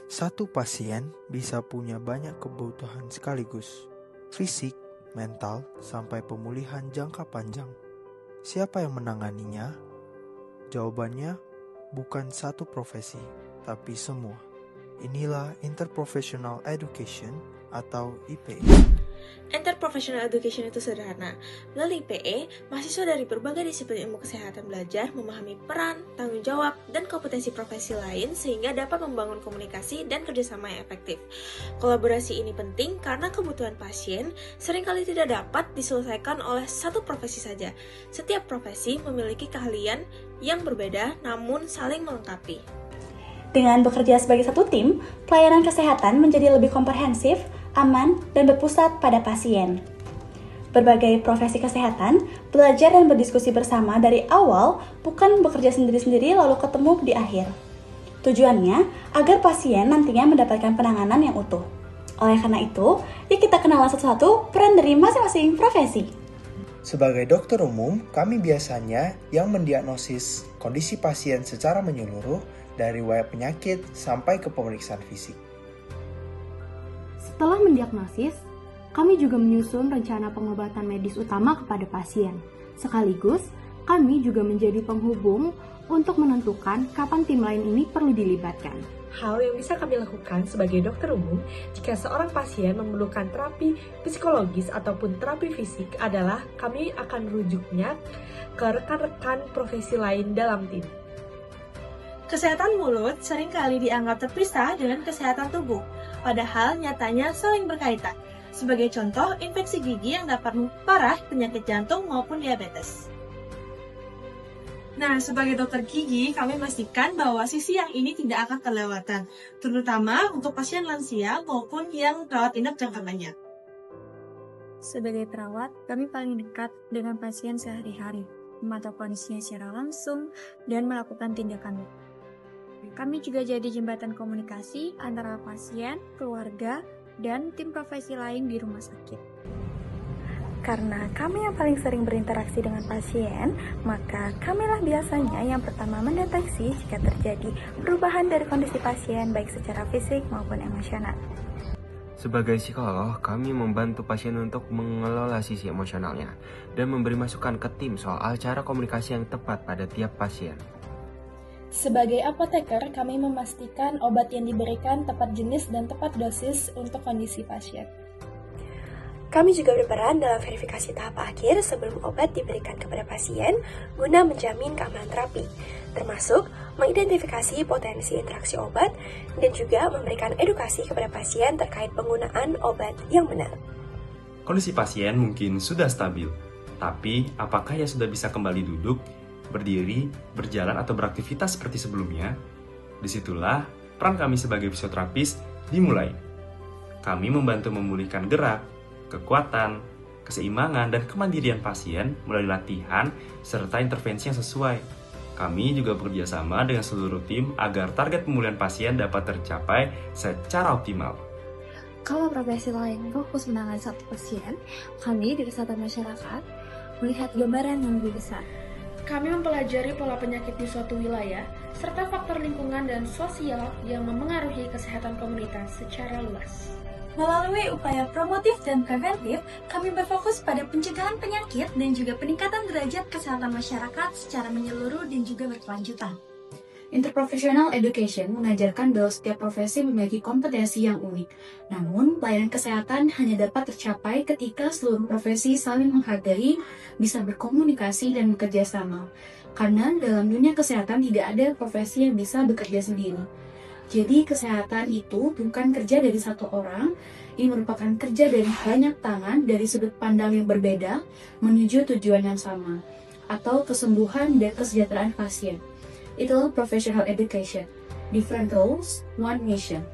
Satu pasien bisa punya banyak kebutuhan sekaligus, fisik, mental, sampai pemulihan jangka panjang. Siapa yang menanganinya? Jawabannya bukan satu profesi, tapi semua. Inilah Interprofessional Education atau IPE. Interprofessional Education itu sederhana. Melalui IPE, mahasiswa dari berbagai disiplin ilmu kesehatan belajar memahami peran, tanggung jawab, dan kompetensi profesi lain sehingga dapat membangun komunikasi dan kerjasama yang efektif. Kolaborasi ini penting karena kebutuhan pasien seringkali tidak dapat diselesaikan oleh satu profesi saja. Setiap profesi memiliki keahlian yang berbeda namun saling melengkapi. Dengan bekerja sebagai satu tim, pelayanan kesehatan menjadi lebih komprehensif, aman, dan berpusat pada pasien. Berbagai profesi kesehatan belajar dan berdiskusi bersama dari awal, bukan bekerja sendiri-sendiri lalu ketemu di akhir. Tujuannya agar pasien nantinya mendapatkan penanganan yang utuh. Oleh karena itu, yuk kita kenalan satu-satu peran dari masing-masing profesi. Sebagai dokter umum, kami biasanya yang mendiagnosis kondisi pasien secara menyeluruh dari riwayat penyakit sampai ke pemeriksaan fisik. Setelah mendiagnosis, kami juga menyusun rencana pengobatan medis utama kepada pasien. Sekaligus, kami juga menjadi penghubung untuk menentukan kapan tim lain ini perlu dilibatkan. Hal yang bisa kami lakukan sebagai dokter umum jika seorang pasien memerlukan terapi psikologis ataupun terapi fisik adalah kami akan merujuknya ke rekan-rekan profesi lain dalam tim. Kesehatan mulut seringkali dianggap terpisah dengan kesehatan tubuh, padahal nyatanya saling berkaitan. Sebagai contoh, infeksi gigi yang dapat memperparah penyakit jantung maupun diabetes. Nah, sebagai dokter gigi, kami memastikan bahwa sisi yang ini tidak akan terlewatkan, terutama untuk pasien lansia maupun yang rawat inap jangka panjang. Sebagai perawat, kami paling dekat dengan pasien sehari-hari, memantau kondisinya secara langsung, dan melakukan tindakan. Kami juga jadi jembatan komunikasi antara pasien, keluarga, dan tim profesi lain di rumah sakit. Karena kami yang paling sering berinteraksi dengan pasien, maka kamilah biasanya yang pertama mendeteksi jika terjadi perubahan dari kondisi pasien baik secara fisik maupun emosional. Sebagai psikolog, kami membantu pasien untuk mengelola sisi emosionalnya dan memberi masukan ke tim soal cara komunikasi yang tepat pada tiap pasien. Sebagai apoteker, kami memastikan obat yang diberikan tepat jenis dan tepat dosis untuk kondisi pasien. Kami juga berperan dalam verifikasi tahap akhir sebelum obat diberikan kepada pasien guna menjamin keamanan terapi, termasuk mengidentifikasi potensi interaksi obat dan juga memberikan edukasi kepada pasien terkait penggunaan obat yang benar. Kondisi pasien mungkin sudah stabil, tapi apakah ia sudah bisa kembali duduk, berdiri, berjalan atau beraktivitas seperti sebelumnya? Disitulah peran kami sebagai fisioterapis dimulai. Kami membantu memulihkan gerak, kekuatan, keseimbangan, dan kemandirian pasien melalui latihan serta intervensi yang sesuai. Kami juga bekerja sama dengan seluruh tim agar target pemulihan pasien dapat tercapai secara optimal. Kalau profesi lain fokus menangani satu pasien, kami di kesehatan masyarakat melihat gambaran yang lebih besar. Kami mempelajari pola penyakit di suatu wilayah, serta faktor lingkungan dan sosial yang memengaruhi kesehatan komunitas secara luas. Melalui upaya promotif dan preventif, kami berfokus pada pencegahan penyakit dan juga peningkatan derajat kesehatan masyarakat secara menyeluruh dan juga berkelanjutan. Interprofessional Education mengajarkan bahwa setiap profesi memiliki kompetensi yang unik. Namun, pelayanan kesehatan hanya dapat tercapai ketika seluruh profesi saling menghargai, bisa berkomunikasi dan bekerja sama. Karena dalam dunia kesehatan tidak ada profesi yang bisa bekerja sendiri. Jadi, kesehatan itu bukan kerja dari satu orang, ini merupakan kerja dari banyak tangan dari sudut pandang yang berbeda menuju tujuan yang sama, atau kesembuhan dan kesejahteraan pasien. Itulah professional education. Different roles, one mission.